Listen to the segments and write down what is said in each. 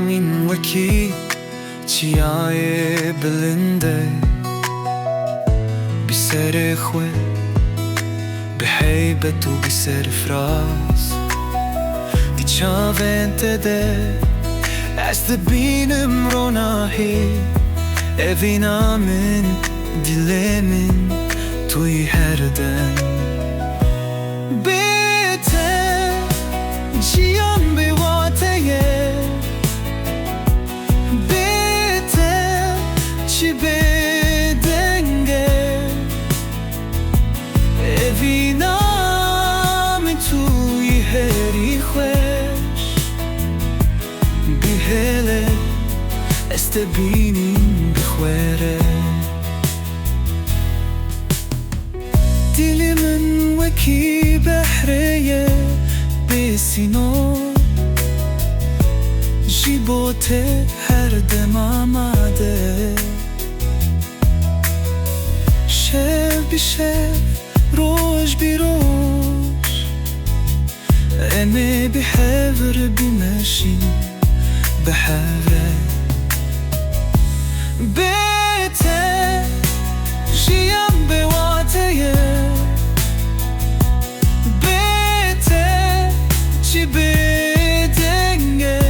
من وكي چیای بلنده بسر خوه به حیبت و بسر فراز دی چاوین تده از دبینم رو ناهی اوینا من دل من توی هر دن بیته جیان به واتیه بیته چی بدنگه اوینا من توی هری خوش بیهله استبینیم بخوره دل من وکی بحریه بسینو جیبوته هر دم آماده شب بی شب روز بی روز امه بی حور بیمشی بحره بیته جیم به واتیه بیته چی بدنگه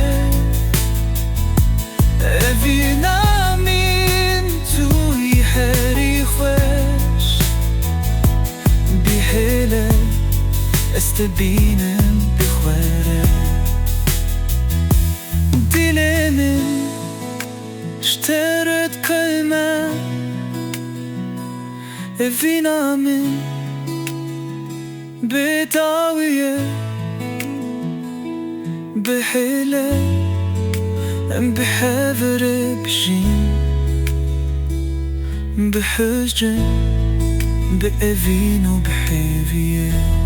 اوینا من توی هری خوش بیهله استبینم بخوره دل من اشترت كلمة فينا من بداوية بحيلة بحذر بجين بحجة بأذين وبحيفية